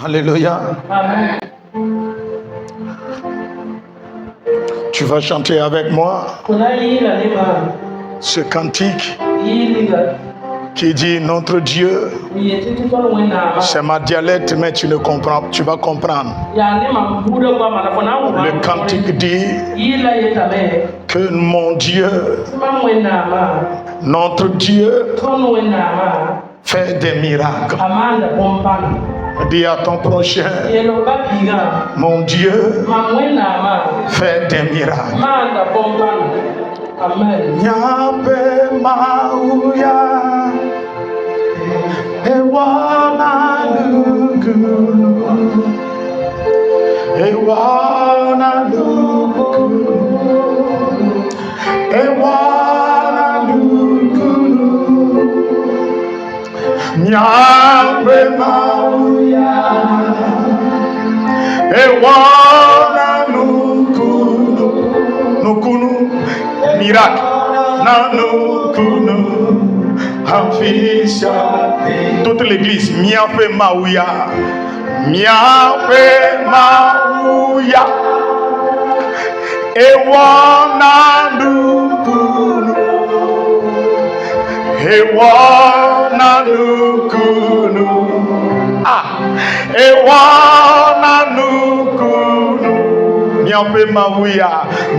Alléluia. Amen. Tu vas chanter avec moi ce cantique qui dit notre Dieu. C'est ma dialecte, mais tu vas comprendre. Le cantique dit que mon Dieu, notre Dieu, fait des miracles. Dis à ton prochain, mon Dieu fait des miracles. Nyabe mauya ewana nukunu ewana nukunu ewana nukunu Nyabe mauya ewana nukunu nukunu miracle nanukunu afisha toute l'église miape mauya ewana nukunu ewana nukunu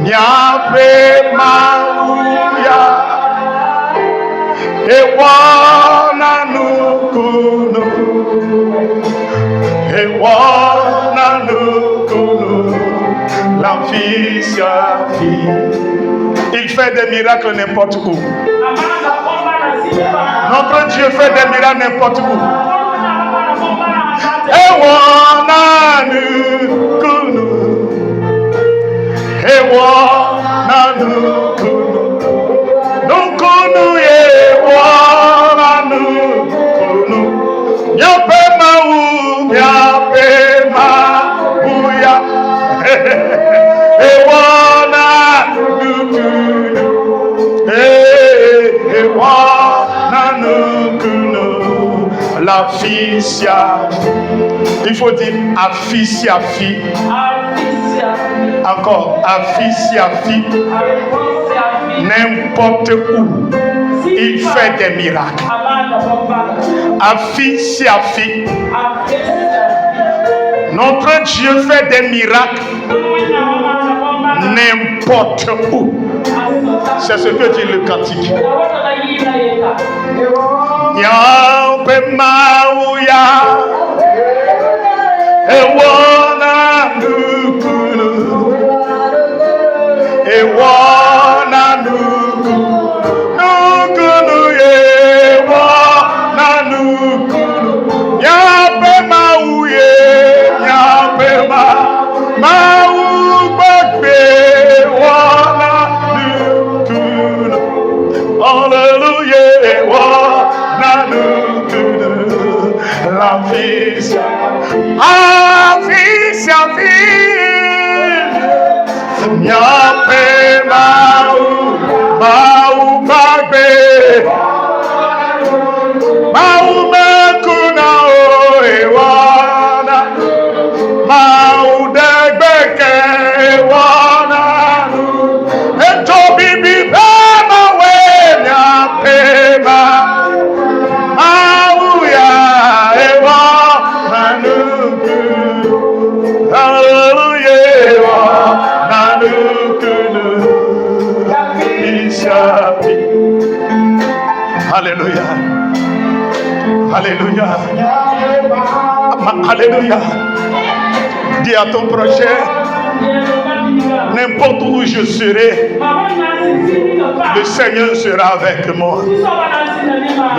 miape mauya ewana nukunu la fille sa fille. Il fait des miracles n'importe où. Notre Dieu fait des miracles n'importe où. Ewana nukunu nukunu ewana nukunu nyape mauya ewana nukunu ewana nukunu la fille sia. Il faut dire affi sia fille. Encore affi sia fille. N'importe où il fait des miracles. Affi sia fille. Notre Dieu fait des miracles n'importe où. C'est ce que dit le cantique. Nyabe mauya ewana nukunu ewana nukunu ewana nukunu nyabe mauye nyabe mau bagbe ewana nukunu. Hallelujah, ewana nukunu la fille sa fille nyape mau bagbe mau makuna o ewana mau degbeke ewana eto bibi bema we nyape mauya ewana nukunu. Hallelujah, ewana nukunu. Alléluia. Alléluia. Alléluia. Dis à ton prochain, n'importe où je serai, le Seigneur sera avec moi.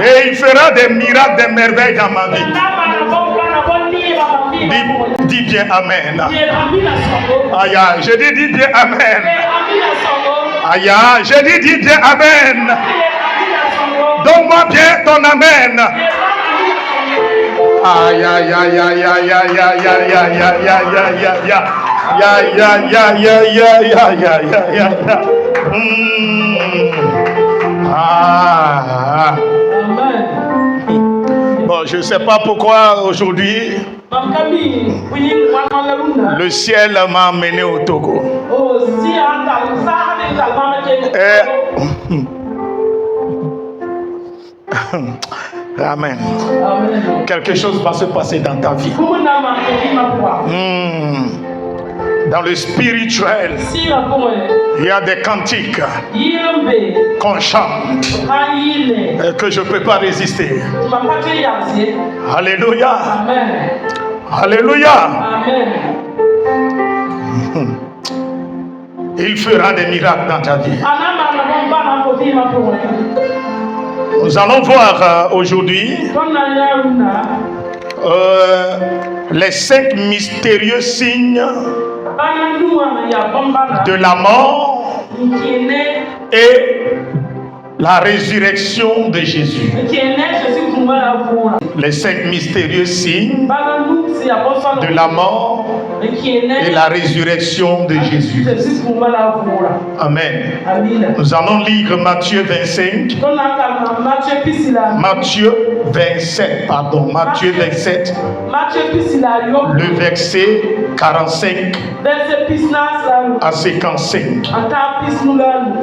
Et il fera des miracles, des merveilles dans ma vie. Dis bien Amen. Aïe, je dis bien Amen. Aïe, je dis bien Amen. Donne-moi bien ton Amen. Aïe, aïe, aïe, aïe, aïe, aïe, aïe, aïe, aïe, aïe, aïe, aïe, aïe, Bon, je ne sais pas pourquoi aujourd'hui Le ciel m'a amené au Togo. Amen. Quelque chose va se passer dans ta vie. Dans le spirituel, il y a des cantiques qu'on chante et que je ne peux pas résister. Alléluia. Alléluia. Il fera des miracles dans ta vie. Nous allons voir aujourd'hui les 5 mystérieux signes de la mort et la résurrection de Jésus. Les 5 mystérieux signes de la mort et la résurrection de Jésus. Amen. Nous allons lire Matthieu 25. Matthieu 27, le verset 45 à 55.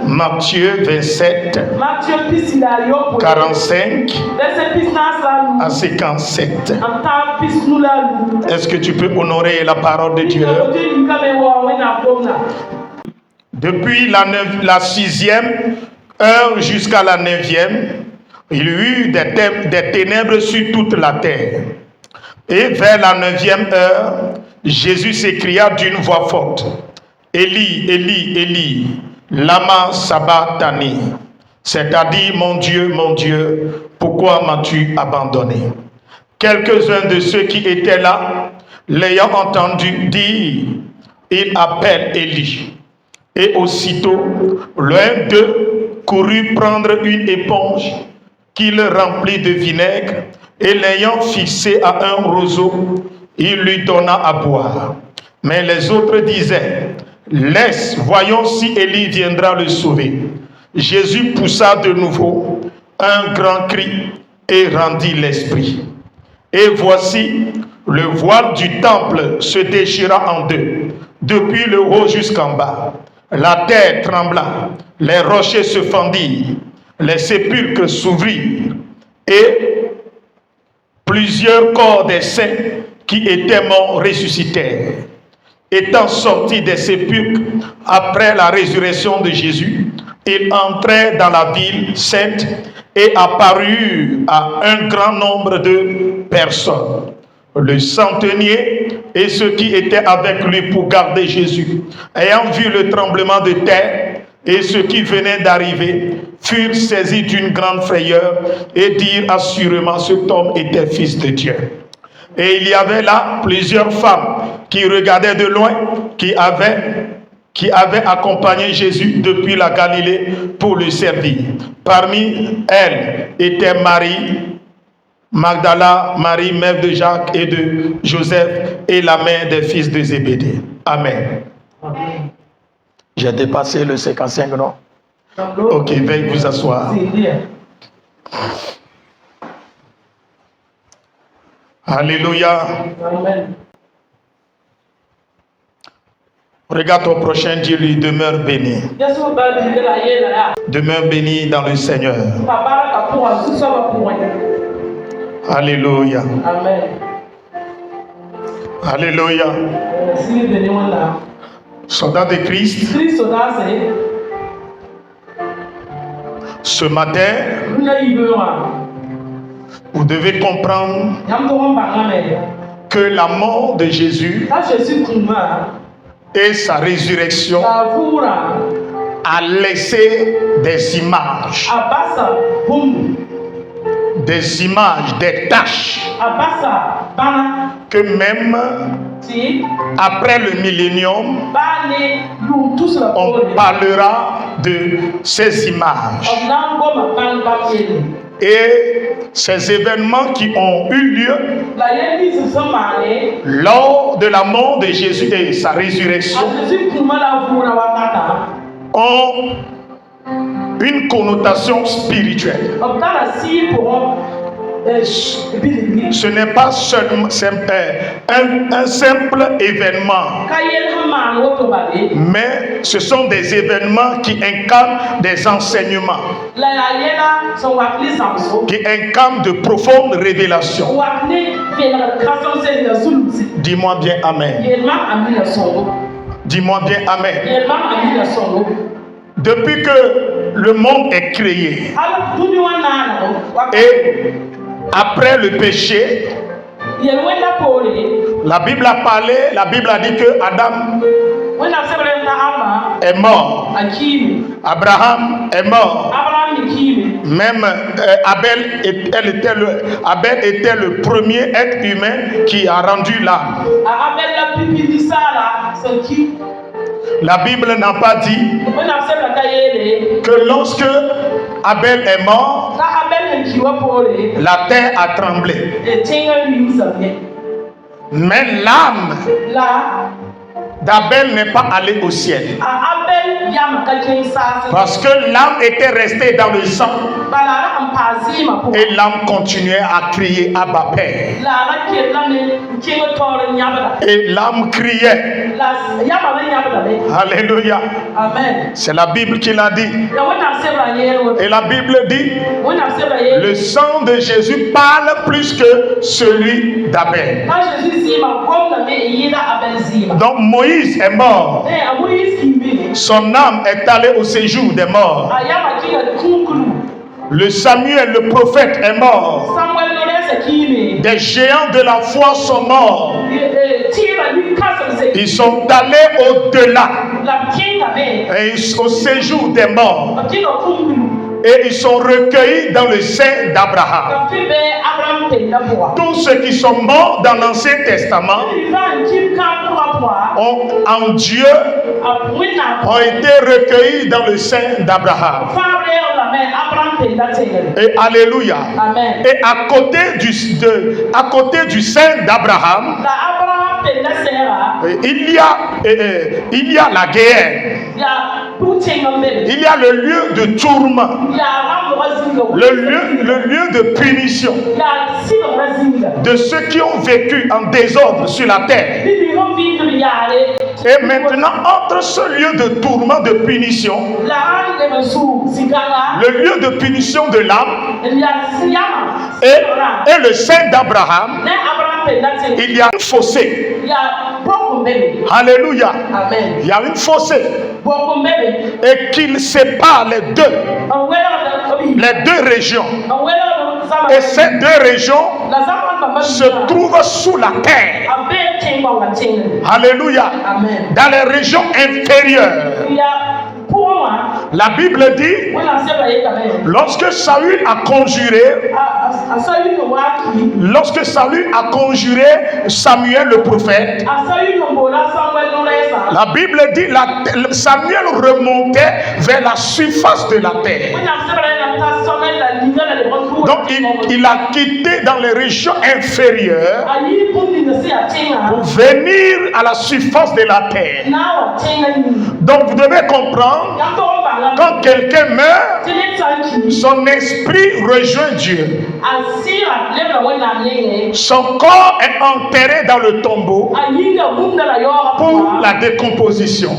Matthieu 27, 45 à 57. Est-ce que tu peux honorer la parole de Dieu? Depuis la 6e heure jusqu'à la 9e, il y eut des ténèbres sur toute la terre. Et vers la 9e heure, Jésus s'écria d'une voix forte: Élie, Élie, Élie, lama sabachthani. C'est-à-dire, mon Dieu, pourquoi m'as-tu abandonné? Quelques-uns de ceux qui étaient là, l'ayant entendu dire, il appelle Élie. Et aussitôt, l'un d'eux courut prendre une éponge qu'il remplit de vinaigre, et l'ayant fixé à un roseau, il lui donna à boire. Mais les autres disaient: laisse, voyons si Élie viendra le sauver. Jésus poussa de nouveau un grand cri et rendit l'esprit. Et voici, le voile du temple se déchira en deux, depuis le haut jusqu'en bas. La terre trembla, les rochers se fendirent, les sépulcres s'ouvrirent, et plusieurs corps des saints qui étaient morts ressuscitèrent. Étant sortis des sépulcres après la résurrection de Jésus, ils entrèrent dans la ville sainte et apparurent à un grand nombre de personnes. Le centenier et ceux qui étaient avec lui pour garder Jésus, ayant vu le tremblement de terre et ceux qui venaient d'arriver, furent saisis d'une grande frayeur et dirent assurément: cet homme était fils de Dieu. Et il y avait là plusieurs femmes qui regardaient de loin, qui avaient accompagné Jésus depuis la Galilée pour le servir. Parmi elles était Marie Magdala, Marie, mère de Jacques et de Joseph, et la mère des fils de Zébédée. Amen. Amen. J'ai dépassé le 55, non? Ok, veuillez vous asseoir. Alléluia. Amen. Regarde ton prochain, dis-lui: demeure béni. Demeure béni dans le Seigneur. Alléluia. Amen. Alléluia. Soldat de Christ, ce matin, vous devez comprendre que la mort de Jésus et sa résurrection a laissé des images, des taches, que même après le millénium, on parlera de ces images. Et ces événements qui ont eu lieu lors de la mort de Jésus et sa résurrection ont une connotation spirituelle. Ce n'est pas seulement un simple événement, mais ce sont des événements qui incarnent des enseignements, qui incarnent de profondes révélations. Dis-moi bien Amen. Dis-moi bien Amen. Depuis que le monde est créé et après le péché, la Bible a parlé, la Bible a dit que Adam est mort, Abraham est mort, même Abel était le premier être humain qui a rendu l'âme. La Bible n'a pas dit que lorsque Abel est mort, la terre a tremblé. Mais l'âme d'Abel n'est pas allée au ciel. Parce que l'âme était restée dans le sang. Et l'âme continuait à crier Abba Père. Et l'âme criait. Alléluia. C'est la Bible qui l'a dit. Et la Bible dit, le sang de Jésus parle plus que celui d'Abel. Donc Moïse est mort. Son âme est allée au séjour des morts. Le Samuel, le prophète, est mort. Des géants de la foi sont morts. Ils sont allés au-delà, au séjour des morts. Et ils sont recueillis dans le sein d'Abraham. Tous ceux qui sont morts dans l'Ancien Testament en Dieu ont été recueillis dans le sein d'Abraham. Et alléluia. Et à côté du sein d'Abraham, il y a la guerre. Il y a le lieu de tourment, le lieu de punition de ceux qui ont vécu en désordre sur la terre. Et maintenant, entre ce lieu de tourment, de punition, le lieu de punition de l'âme et le sein d'Abraham, il y a un fossé. Alléluia. Il y a une fossé. Et qu'il sépare les deux régions. Et ces deux régions se trouvent sous la terre. Alléluia. Dans les régions inférieures. La Bible dit, lorsque Saül a conjuré Samuel le prophète, la Bible dit Samuel remontait vers la surface de la terre. Donc il a quitté dans les régions inférieures pour venir à la surface de la terre. Donc vous devez comprendre, quand quelqu'un meurt, son esprit rejoint Dieu. Son corps est enterré dans le tombeau pour la décomposition.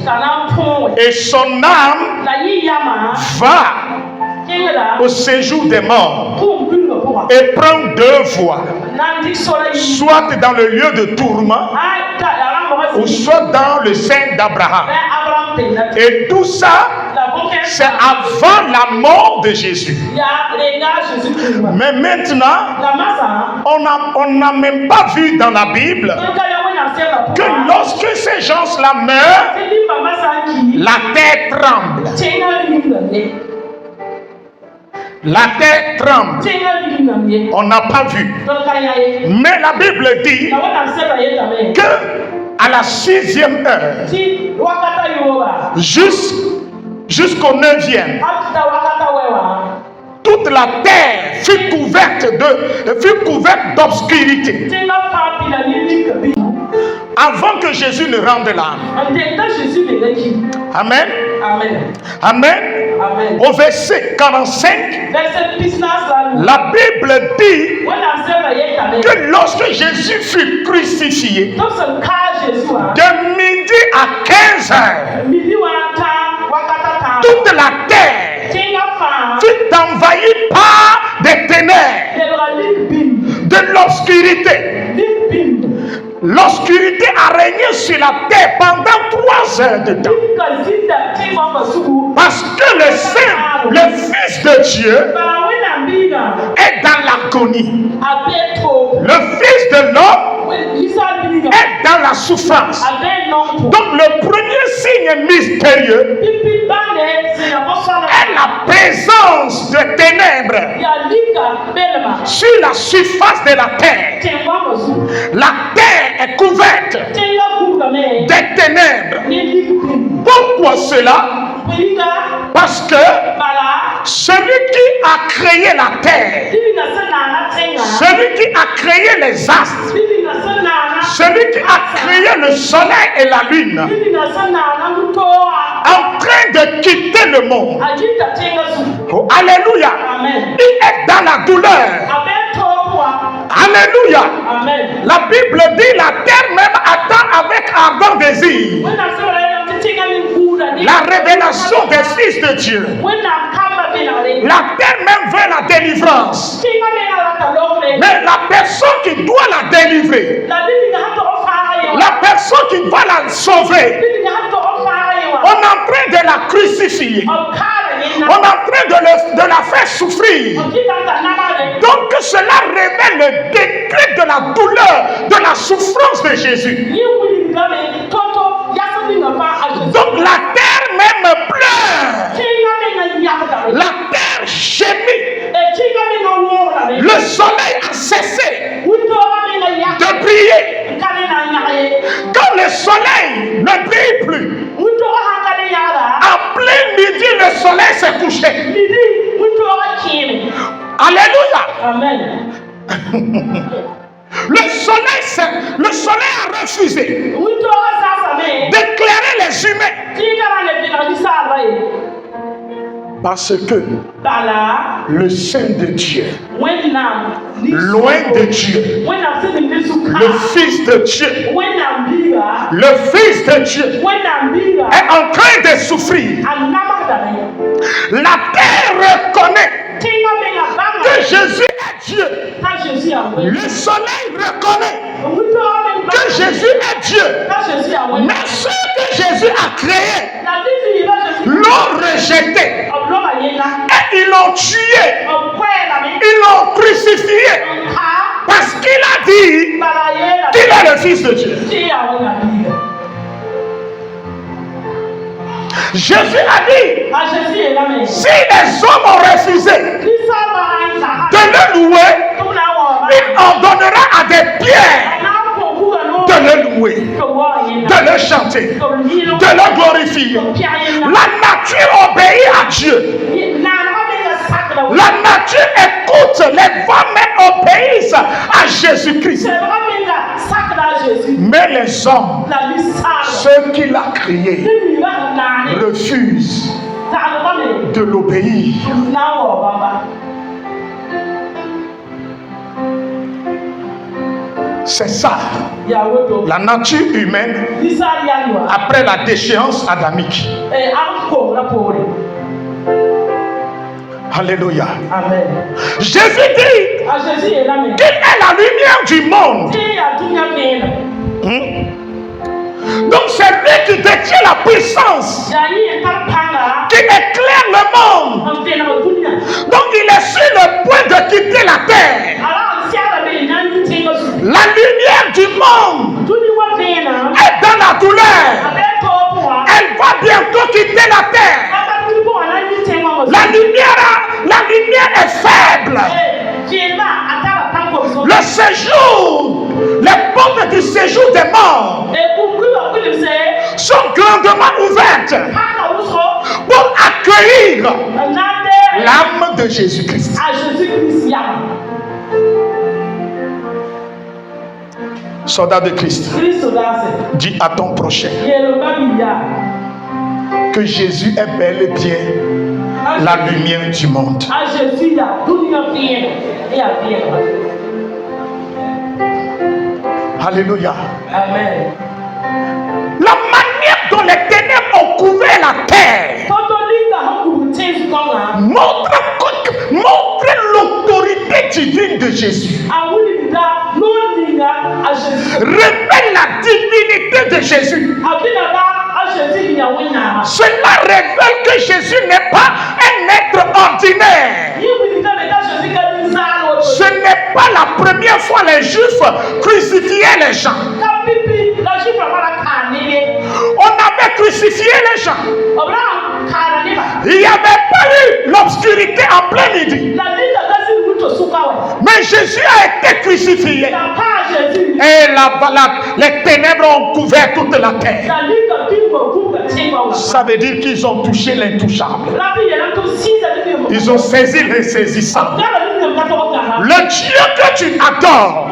Et son âme va au séjour des morts et prend deux voies, soit dans le lieu de tourment ou soit dans le sein d'Abraham. Et tout ça, c'est avant la mort de Jésus. Mais maintenant, on n'a même pas vu dans la Bible que lorsque ces gens-là meurent, la terre tremble. La terre tremble. On n'a pas vu. Mais la Bible dit que à la 6e heure, jusqu'au 9e, toute la terre fut couverte d'obscurité. Avant que Jésus ne rende l'âme. Amen. Amen. Amen. Au verset 45, la Bible dit que lorsque Jésus fut crucifié, de midi à 15 heures, toute la terre fut envahie par des ténèbres, de l'obscurité. L'obscurité a régné sur la terre pendant 3 heures de temps. Parce que le Fils de Dieu est dans l'agonie. Le Fils de l'homme est dans la souffrance. Donc le premier signe mystérieux est la présence de ténèbres sur la surface de la terre. La terre est couverte des ténèbres. Pourquoi cela? Parce que celui qui a créé la terre, celui qui a créé les astres, celui qui a créé le soleil et la lune, en train de quitter le monde. Oh, alléluia. Il est dans la douleur. Alléluia. La Bible dit la terre même attend avec ardent désir la révélation des fils de Dieu. La terre même veut la délivrance. Mais la personne qui doit la délivrer, la personne qui va la sauver, on est en train de la crucifier. On est en train de la faire souffrir. Donc cela révèle le décret de la douleur, de la souffrance de Jésus. Donc la terre même pleure. La terre gémit. Le soleil a cessé de briller. Quand le soleil ne brille plus, en plein midi, le soleil s'est couché. Alléluia. Amen. Le soleil a refusé d'éclairer les humains. Parce que le Saint de Dieu, loin de Dieu, le Fils de Dieu, le Fils de Dieu est en train de souffrir. La terre reconnaît que Jésus est Dieu. Le soleil reconnaît que Jésus est Dieu. Mais ce que Jésus a créé l'ont rejeté. Et ils l'ont tué. Ils l'ont crucifié. Parce qu'il a dit qu'il est le Fils de Dieu. Jésus a dit, si les hommes ont refusé de le louer, il ordonnera à des pierres de le louer, de le chanter, de le glorifier. La nature obéit à Dieu. La nature écoute, les femmes obéissent à Jésus-Christ. Mais les hommes, ceux qu'il a créés, refusent de l'obéir. C'est ça, la nature humaine après la déchéance adamique. Alléluia. Amen. Jésus dit qu'il est la lumière du monde. Donc c'est lui qui détient la puissance, qui éclaire le monde. Donc il est sur le point de quitter la terre. La lumière du monde est dans la douleur. Elle va bientôt quitter la terre. La lumière est faible. Le séjour, les portes du séjour des morts sont grandement ouvertes pour accueillir l'âme de Jésus-Christ. Soldat de Christ, dis à ton prochain, que Jésus est bel et bien la lumière du monde. Alléluia. Amen. La manière dont les ténèbres ont couvert la terre montre l'autorité divine de Jésus. Révèle la divinité de Jésus. Cela révèle que Jésus n'est pas un être ordinaire. Ce n'est pas la première fois les Juifs crucifiaient les gens. On avait crucifié les gens. Il n'y avait pas eu l'obscurité en plein midi. Mais Jésus a été crucifié. Et les ténèbres ont couvert toute la terre. Ça veut dire qu'ils ont touché l'intouchable. Ils ont saisi l'insaisissable. Le Dieu que tu adores,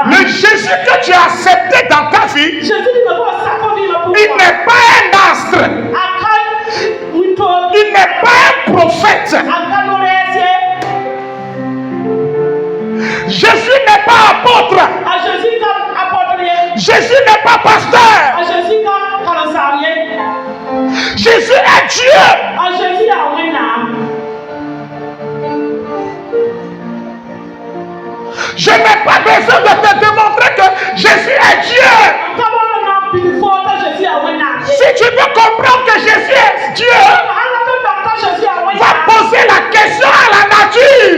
le Jésus que tu as accepté dans ta vie, il n'est pas un astre. Il n'est pas un prophète. Jésus n'est pas apôtre. Jésus n'est pas pasteur. Jésus est Dieu. Je n'ai pas besoin de te démontrer que Jésus est Dieu. Si tu veux comprendre que Jésus est Dieu, va poser la question à la nature.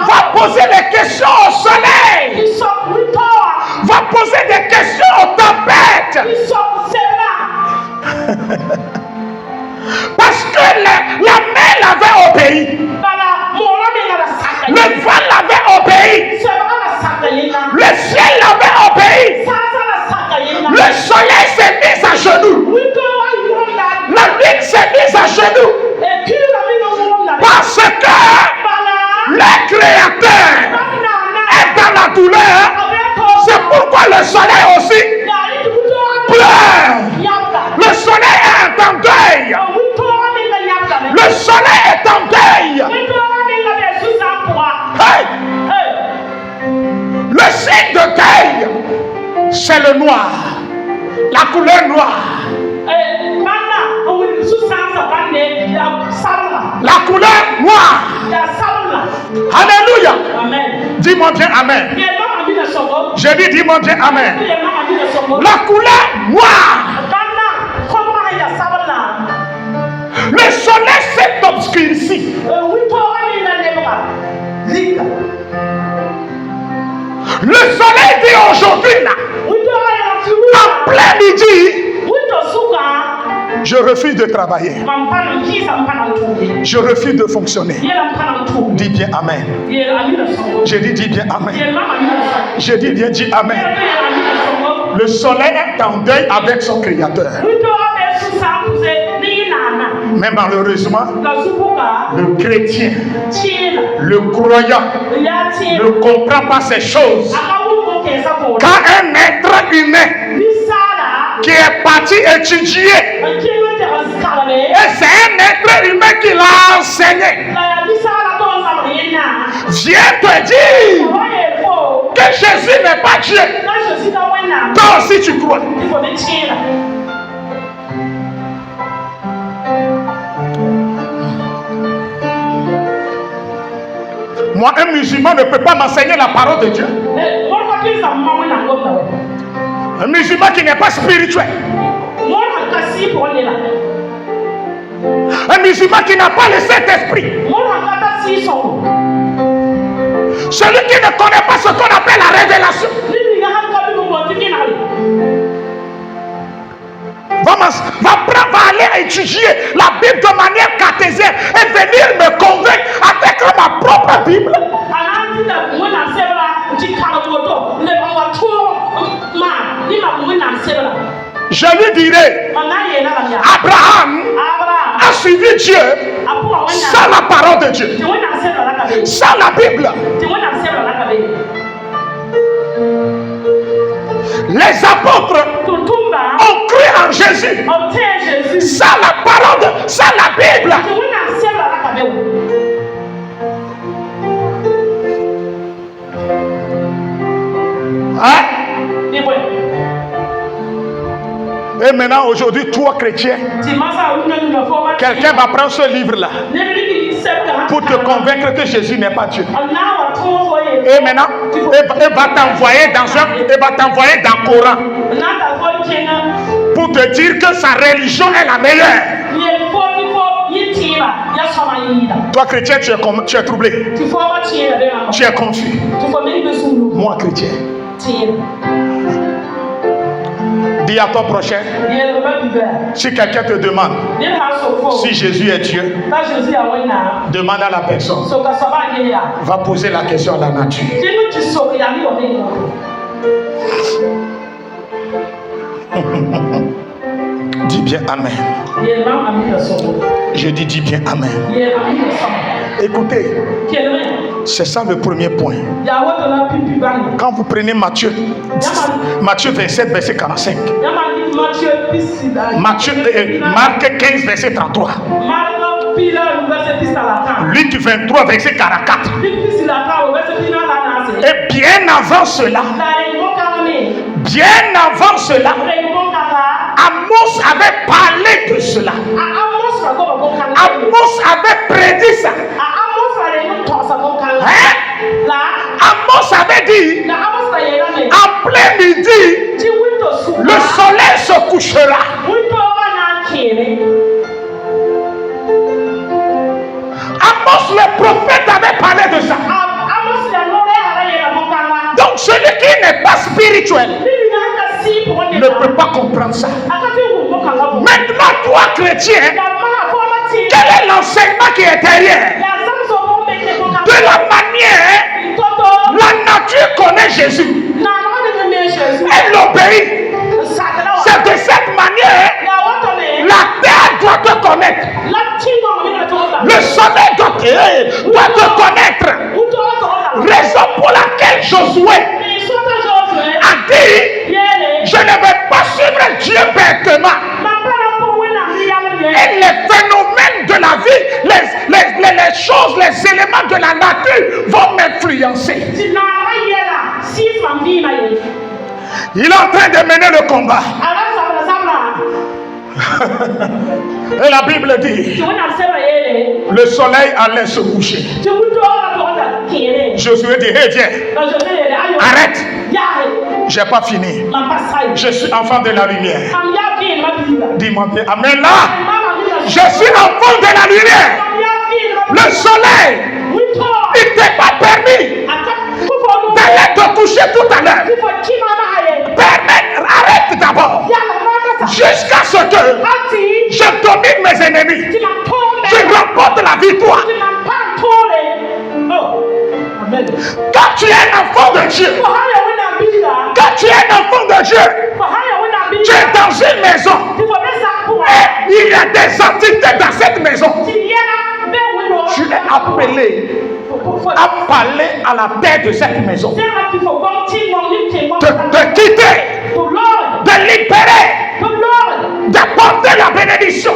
Va poser des questions au soleil. Va poser des questions aux tempêtes. Parce que la mer l'avait obéi. Le vent l'avait obéi. Le ciel l'avait obéi. Le soleil s'est mis à genoux. La lune s'est mise à genoux. Parce que le Créateur est dans la douleur. C'est pourquoi le soleil aussi pleure. Le soleil est en deuil. Le soleil est en deuil. Hey. Le signe de deuil, c'est le noir. La couleur noire. La couleur noire. Alléluia. Dis-moi bien Amen. Je dis dis-moi bien Amen. La couleur noire. Le soleil s'est obscurci. Le soleil dit aujourd'hui là, en plein midi, je refuse de travailler. Je refuse de fonctionner. Dis bien Amen. Je dis bien Amen. Je dis bien dis Amen. Le soleil est en deuil avec son Créateur. Mais malheureusement, le chrétien, le croyant, ne comprend pas ces choses. Quand un être humain qui est parti étudier, et c'est un être humain qui l'a enseigné, vient te dire que Jésus n'est pas Dieu. Toi aussi tu crois. Moi, un musulman ne peut pas m'enseigner la parole de Dieu. Un musulman qui n'est pas spirituel. Un musulman qui n'a pas le Saint-Esprit. Celui qui ne connaît pas ce qu'on appelle la révélation. Va aller étudier la Bible de manière cartésienne et venir me convaincre avec ma propre Bible. Je lui dirai, Abraham a suivi Dieu sans la parole de Dieu, sans la Bible. Les apôtres ont cru en obtenir Jésus. Ça la parole, ça la Bible. Hein? Et maintenant, aujourd'hui, toi, chrétien, quelqu'un va prendre ce livre-là pour te convaincre que Jésus n'est pas Dieu. Et maintenant, il va t'envoyer dans le Coran pour te dire que sa religion est la meilleure. Toi, chrétien, tu es troublé. Tu es confus. Moi, chrétien. Dis à ton prochain, si quelqu'un te demande si Jésus est Dieu, demande à la personne. Va poser la question à la nature. Dis bien Amen. Je dis bien Amen. Écoutez, c'est ça le premier point. Quand vous prenez Matthieu 27, verset 45. Marc 15, verset 33. Luc 23, verset 44. Et bien avant cela, Amos avait parlé de cela. Amos avait prédit ça. Amos avait dit, en plein midi, le soleil se couchera. Amos le prophète avait parlé de ça. Donc celui qui n'est pas spirituel ne peut pas comprendre ça. Maintenant, toi chrétien, quel est l'enseignement qui est derrière? De la manière, la nature connaît Jésus. Elle l'obéit. C'est de cette manière, la terre doit te connaître. Le soleil doit te connaître. Raison pour laquelle Josué a dit, je ne vais pas suivre Dieu bêtement. Et les phénomènes de la vie, les choses, les éléments de la nature vont m'influencer. Il est en train de mener le combat. Et la Bible dit, le soleil allait se coucher. Josué dit, hé, viens, arrête. J'ai pas fini. Je suis enfant de la lumière. Dis-moi bien, amen là. Je suis enfant de la lumière. Le soleil, il t'est pas permis d'aller te coucher tout à l'heure. Arrête d'abord. Jusqu'à ce que je domine mes ennemis. Je remporte la victoire. Quand tu es un enfant de Dieu, tu es dans une maison et il y a des entités dans cette maison. Tu es appelé à parler à la tête de cette maison, de quitter, de libérer, d'apporter la bénédiction.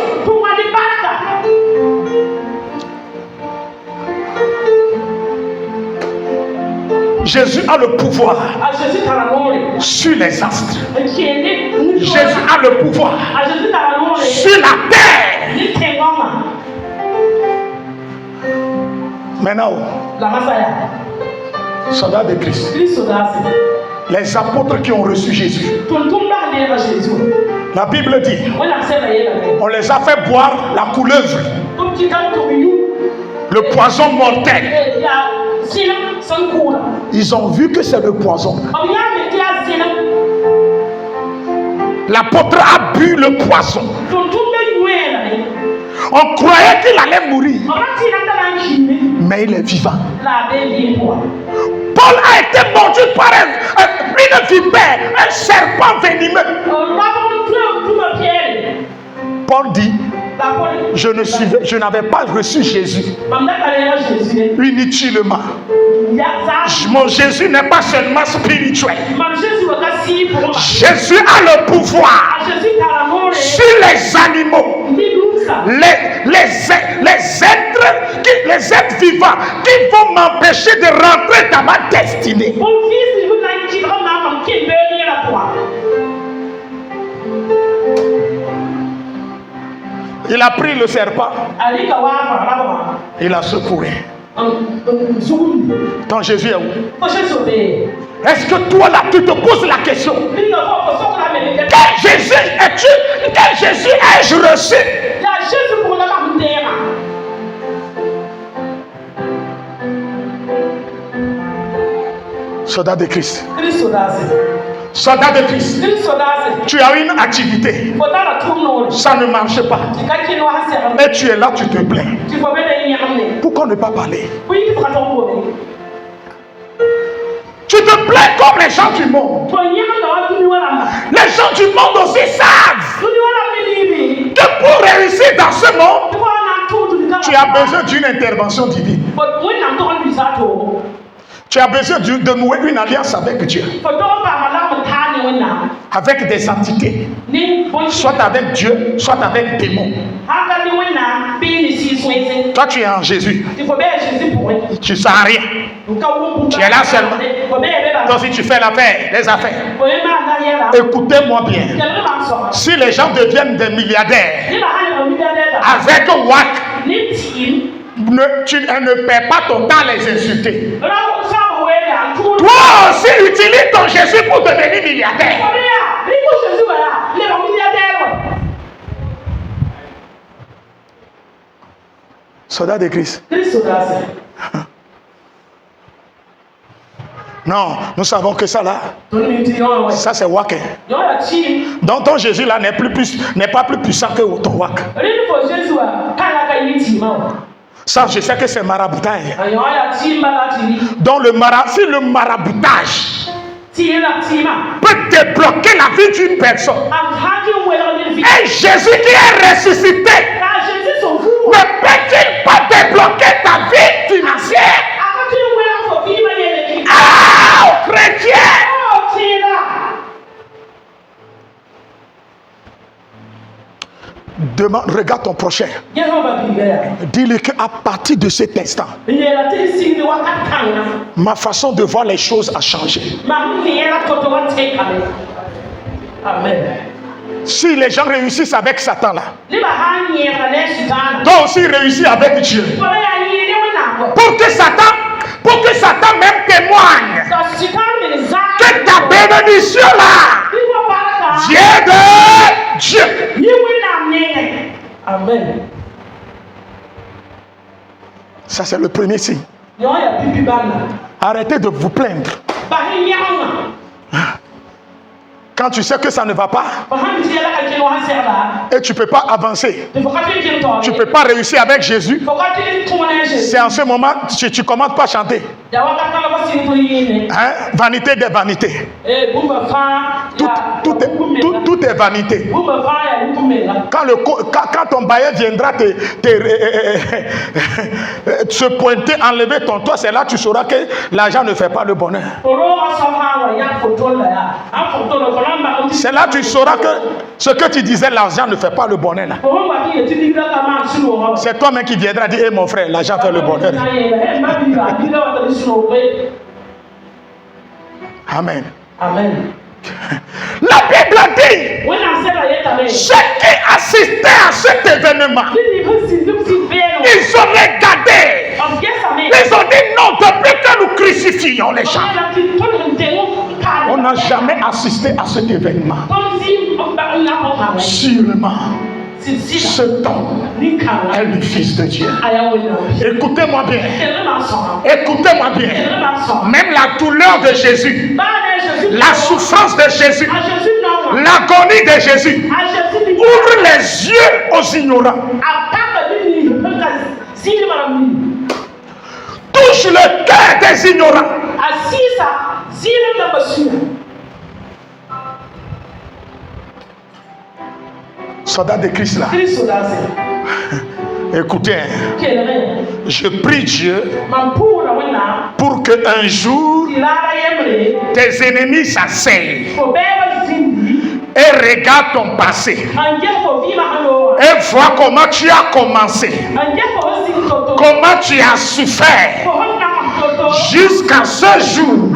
Jésus a le pouvoir sur les astres. Jésus a le pouvoir sur la terre. Maintenant, soldats de Christ, les apôtres qui ont reçu Jésus, la Bible dit, on les a fait boire la couleuvre, le poison mortel. Ils ont vu que c'est le poison. L'apôtre a bu le poison. On croyait qu'il allait mourir, mais il est vivant. Paul a été mordu par une vipère, un serpent venimeux. Paul dit, je n'avais pas reçu Jésus inutilement. Mon Jésus n'est pas seulement spirituel. Jésus a le pouvoir sur les animaux, les êtres vivants qui vont m'empêcher de rentrer dans ma destinée. Il a pris le serpent, il a secoué. Ton Jésus est où? Est-ce que toi là tu te poses la question? Quel Jésus es-tu? Quel Jésus ai-je reçu? Soldat de Christ. Soldat de Christ. Tu as une activité. Ça ne marche pas. Et tu es là, tu te plains. Pourquoi ne pas parler? Tu te plains comme les gens du monde. Les gens du monde aussi savent que pour réussir dans ce monde, tu as besoin d'une intervention divine. Tu as besoin de nouer une alliance avec Dieu. Avec des entités. Soit avec Dieu, soit avec des démons. Toi, tu es en Jésus. Tu ne sens rien. Tu es là seulement. Donc, si tu fais les affaires, écoutez-moi bien. Si les gens deviennent des milliardaires avec WAC, tu ne perds pas ton temps à les insulter. Toi aussi, utilise ton Jésus pour devenir milliardaire. Soldat de Christ. Non, nous savons que ça là, ça c'est WAC. Donc ton Jésus là n'est pas plus puissant que ton WAC. Ça, je sais que c'est maraboutage. Donc si le maraboutage peut débloquer la vie d'une personne, et Jésus qui est ressuscité ne peut-il pas débloquer ta vie financière? Ah, chrétien! Regarde ton prochain. Dis-lui qu'à partir de cet instant, ma façon de voir les choses a changé. Amen. Si les gens réussissent avec Satan là, toi aussi réussis avec Dieu. Pour que Satan même témoigne que ta bénédiction là vient de Dieu. Amen. Ça c'est le premier signe. Arrêtez de vous plaindre. Quand tu sais que ça ne va pas et tu ne peux pas avancer, tu ne peux pas réussir avec Jésus, c'est en ce moment que tu ne commences pas à chanter. Hein? Vanité des vanités. Tout est vanité. Quand ton bailleur viendra se pointer, enlever ton toit, c'est là que tu sauras que l'argent ne fait pas le bonheur. C'est là que tu sauras que ce que tu disais, l'argent ne fait pas le bonheur. Là. C'est toi-même qui viendras dire, hey, mon frère, l'argent fait le bonheur. Amen. Amen. La Bible dit, ceux qui assistaient à cet événement, ils ont regardé, ils ont dit non, depuis que nous crucifions les gens, on n'a jamais assisté à cet événement. Sûrement, cet homme est le Fils de Dieu. Écoutez-moi bien. Écoutez-moi bien. Même la douleur de Jésus, la souffrance de Jésus, l'agonie de Jésus, ouvre les yeux aux ignorants. Touche le cœur des ignorants. Soldat de Christ là. Écoutez, je prie Dieu pour que un jour tes ennemis s'asseyent et regarde ton passé et vois comment tu as commencé, comment tu as souffert jusqu'à ce jour,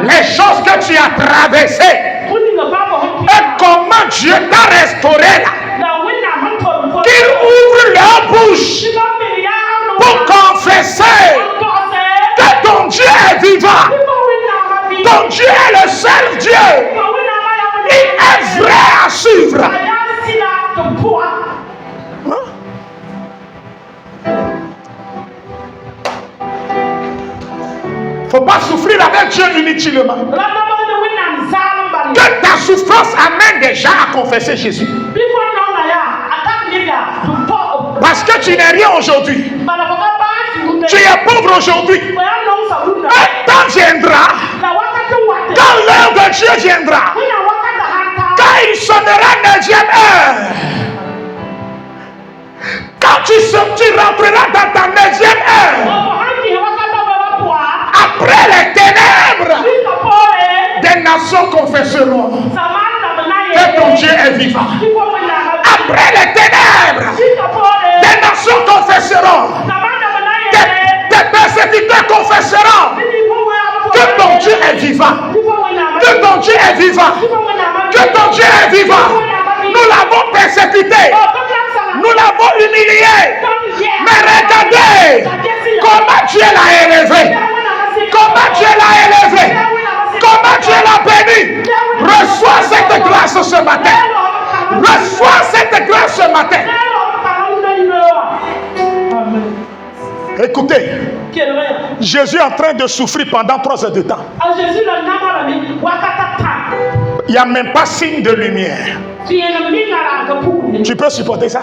les choses que tu as traversées et comment Dieu t'a restauré là. Qu'ils ouvrent leur bouche pour confesser que ton Dieu est vivant. Ton Dieu est le seul Dieu. Il est vrai à suivre. Faut pas souffrir avec Dieu inutilement. Que ta souffrance amène déjà à confesser Jésus. Parce que tu n'es rien aujourd'hui. Tu es pauvre aujourd'hui. Un temps viendra, quand l'heure de Dieu viendra, quand il sonnera 9e heure, quand tu rentreras dans ta 9e heure, après les ténèbres, des nations confesseront que ton Dieu est vivant. Après les ténèbres, des nations confesseront, des persécuteurs confesseront que ton Dieu est vivant. Que ton Dieu est vivant. Que ton Dieu est vivant. Nous l'avons persécuté. Nous l'avons humilié. Mais regardez comment Dieu l'a élevé. Comment Dieu l'a élevé. Comment Dieu l'a béni. Reçois cette grâce ce matin. Reçois cette grâce ce matin. Écoutez, Jésus est en train de souffrir pendant 3 heures de temps. Il n'y a même pas signe de lumière. Tu peux supporter ça?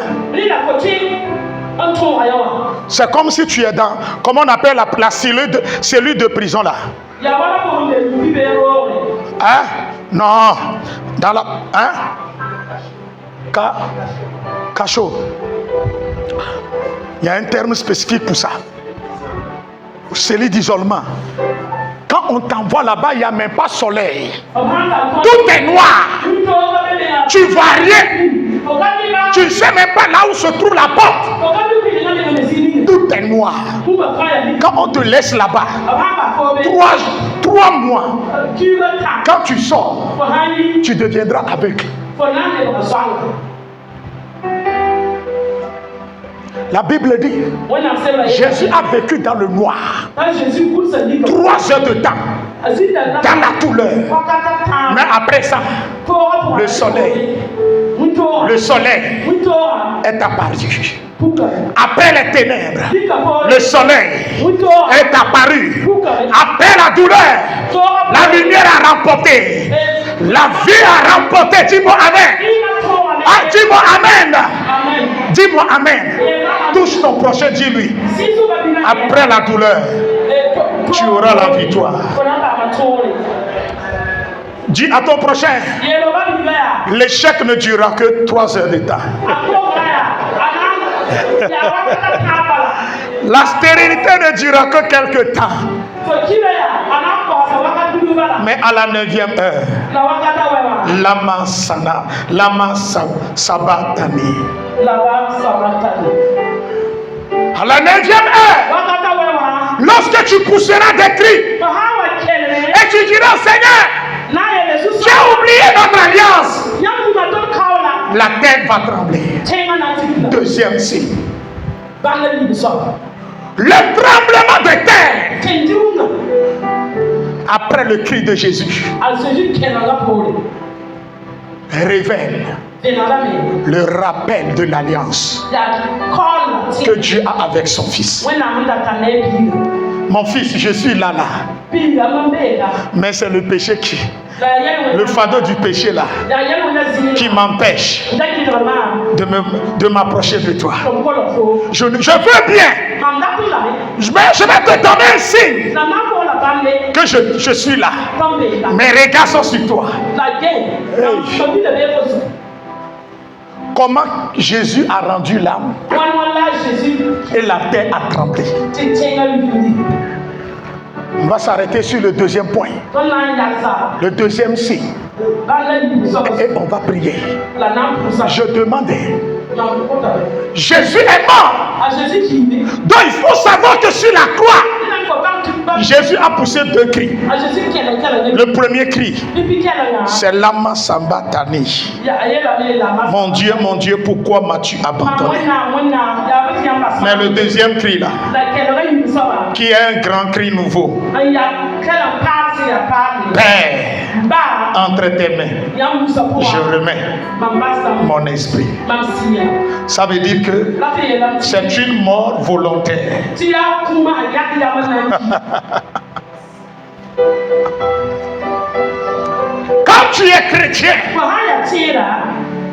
C'est comme si tu es dans, comment on appelle la cellule de prison là. Hein? Non. Dans la... Hein? Cachot. Il y a un terme spécifique pour ça. Cellule d'isolement. Quand on t'envoie là-bas, il n'y a même pas soleil. Tout est noir. Tu ne vois rien. Tu ne sais même pas là où se trouve la porte. Tout est noir. Quand on te laisse là-bas, 3 mois, quand tu sors, tu deviendras aveugle. La Bible dit, Jésus a vécu dans le noir 3 heures de temps, dans la douleur. Mais après ça, le soleil est apparu. Après les ténèbres, le soleil est apparu. Après la douleur, la lumière a remporté. La vie a remporté. Dis-moi Amen. Ah, dis-moi Amen. Dis-moi Amen. Touche ton prochain, dis-lui. Après la douleur, tu auras la victoire. Dis à ton prochain, l'échec ne durera que 3 heures de temps. La stérilité ne durera que quelques temps. Mais à la 9e heure, Lama Sabatani. À la 9e heure, lorsque tu pousseras des cris et tu diras Seigneur, tu as oublié notre alliance, la terre va trembler. 2e signe. Le tremblement de terre. Après le cri de Jésus, révèle le rappel de l'alliance que Dieu a avec son fils. Mon fils, je suis là. Mais c'est le péché le fardeau du péché là, qui m'empêche de m'approcher de toi. Je veux bien, je vais te donner un signe que je suis là. Mes regards sont sur toi. Hey. Comment Jésus a rendu l'âme et la terre a tremblé. On va s'arrêter sur le deuxième point. Le deuxième signe. Et on va prier. Je demandais. Jésus est mort. Donc il faut savoir que sur la croix, Jésus a poussé 2 cris. Le premier cri, c'est Lama Sambatani. Mon Dieu, pourquoi m'as-tu abandonné? Mais le deuxième cri là, qui est un grand cri nouveau. Père, entre tes mains, je remets mon esprit. Ça veut dire que c'est une mort volontaire. Quand tu es chrétien,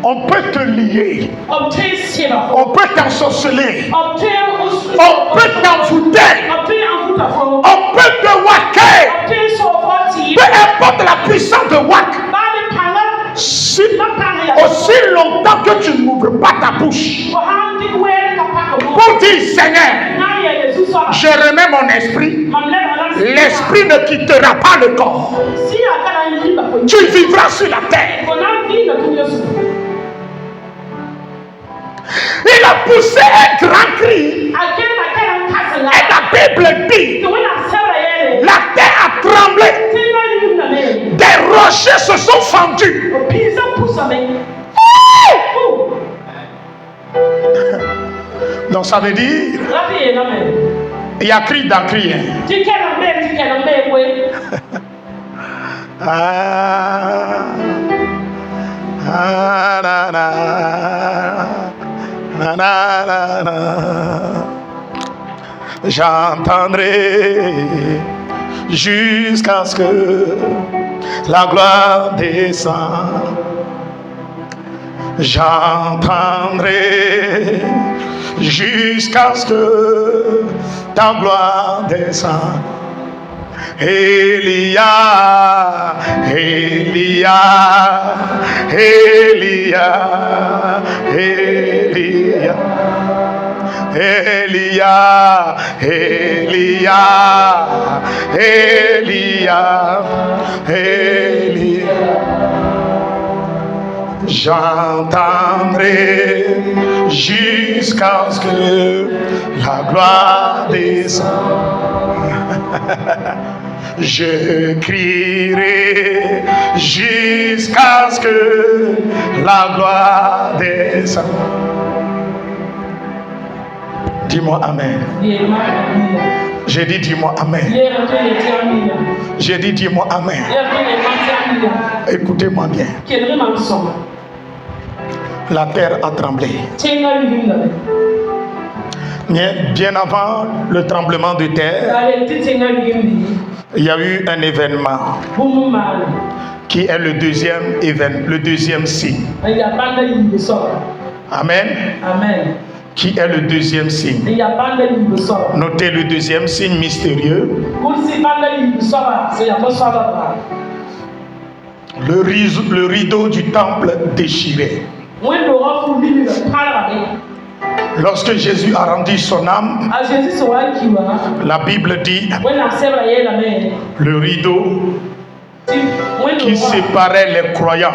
on peut te lier, on peut t'ensorceler, on peut t'envoûter, on peut te waquer. Peu importe la puissance de wak, aussi longtemps que tu n'ouvres pas ta bouche pour dire Seigneur, je remets mon esprit, l'esprit ne quittera pas le corps. Tu vivras sur la terre. Il a poussé un grand cri. Et la Bible dit, la terre a tremblé. Des rochers se sont fendus. Donc ça veut dire, il y a cri dans cri. J'entendrai jusqu'à ce que la gloire descende. J'entendrai jusqu'à ce que ta gloire descende. Elia, Elia, Elia, Elia, Elia, Elia, Elia, Elia. J'entendrai jusqu'à ce que la gloire descende. Je crierai jusqu'à ce que la gloire descende. Dis-moi Amen. J'ai dit dis-moi Amen. J'ai dit dis-moi Amen. Écoutez-moi bien. La terre a tremblé. Bien avant le tremblement de terre, il y a eu un événement qui est le deuxième événement, le deuxième signe. Amen. Amen. Qui est le deuxième signe. Notez le deuxième signe mystérieux. Le rideau du temple déchiré. Lorsque Jésus a rendu son âme, la Bible dit le rideau qui séparait les croyants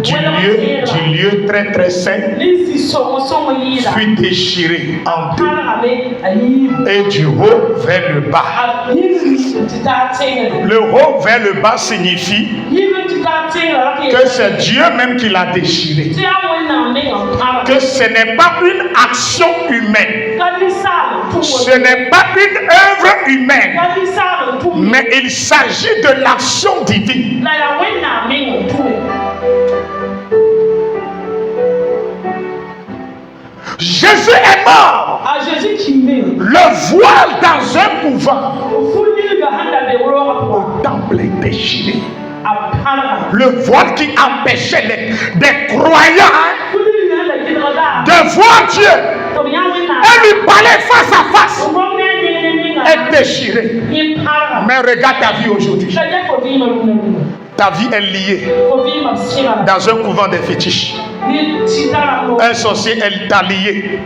du lieu très très saint fut déchiré en deux, et du haut vers le bas. Le haut vers le bas signifie que c'est Dieu même qui l'a déchiré, que ce n'est pas une action humaine, ce n'est pas une œuvre humaine, mais il s'agit de l'action divine. Jésus est mort. Le voile dans un couvent au temple est déchiré. Le voile qui empêchait des croyants de voir Dieu et lui parler face à face est déchiré. Mais regarde ta vie aujourd'hui. Ta vie est liée dans un couvent des fétiches. Un sorcier est lié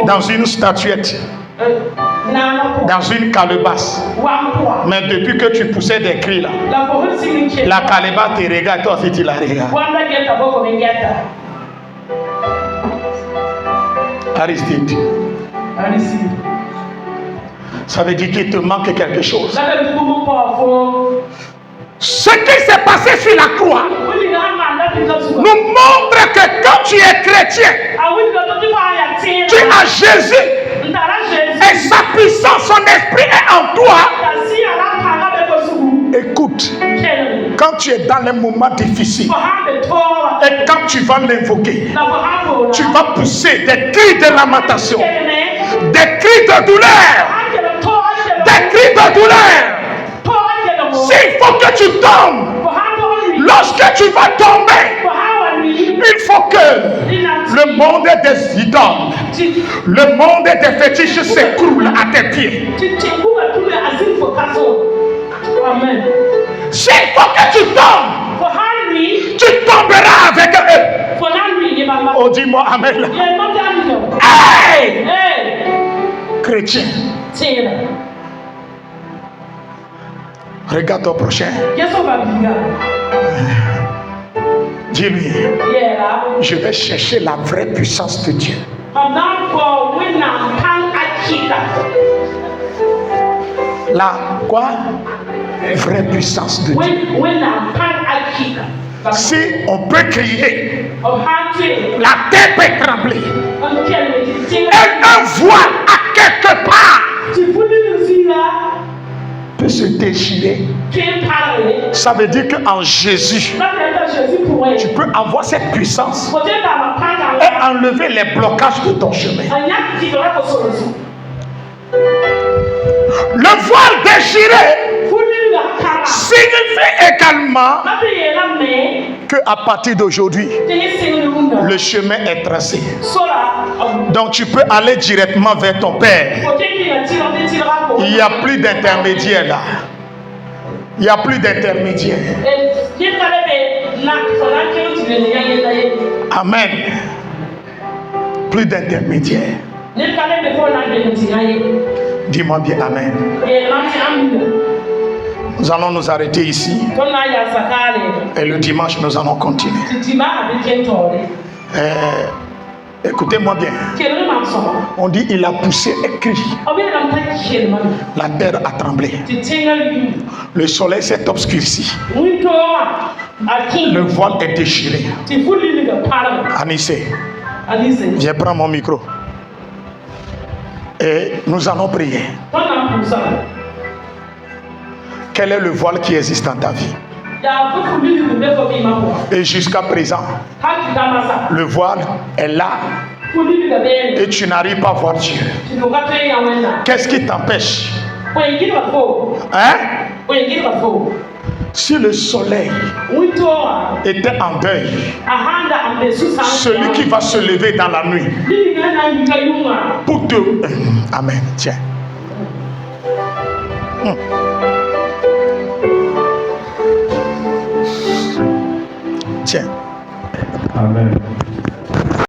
dans une statuette. dans une calebasse. Mais depuis que tu poussais des cris là, la calebasse te regarde, toi aussi tu la regardes. Aristide. Ça veut dire qu'il te manque quelque chose. Ce qui s'est passé sur la croix nous montre que quand tu es chrétien, tu as Jésus et sa puissance, son esprit est en toi. Écoute, quand tu es dans les moments difficiles et quand tu vas l'invoquer, tu vas pousser des cris de lamentation, des cris de douleur, des cris de douleur. S'il faut que tu tombes, lorsque tu vas tomber, il faut que le monde des idoles, le monde des fétiches s'écroule à tes pieds. S'il faut que tu tombes, tu tomberas avec eux. Oh, dis-moi amen. Hey! Chrétien, regarde ton prochain. Dis-lui, je vais chercher la vraie puissance de Dieu. La quoi? Vraie puissance de Dieu. Si on peut crier, la terre peut trembler. Et un voile à quelque part peut se déchirer. Ça veut dire qu'en Jésus, tu peux avoir cette puissance et enlever les blocages de ton chemin. Le voile déchiré signifie également qu'à partir d'aujourd'hui, le chemin est tracé. Donc tu peux aller directement vers ton Père. Il n'y a plus d'intermédiaire là. Il n'y a plus d'intermédiaire. Amen. Plus d'intermédiaire. Dis-moi bien amen. Nous allons nous arrêter ici. Et le dimanche, nous allons continuer. Écoutez-moi bien. On dit il a poussé et crié. La terre a tremblé. Le soleil s'est obscurci. Le voile est déchiré. Anissé, viens prendre mon micro. Et nous allons prier. Quel est le voile qui existe dans ta vie? Et jusqu'à présent, le voile est là et tu n'arrives pas à voir Dieu. Qu'est-ce qui t'empêche? Hein? Si le soleil était en deuil, celui qui va se lever dans la nuit pour te... Amen. Tiens. Tiens. Amen.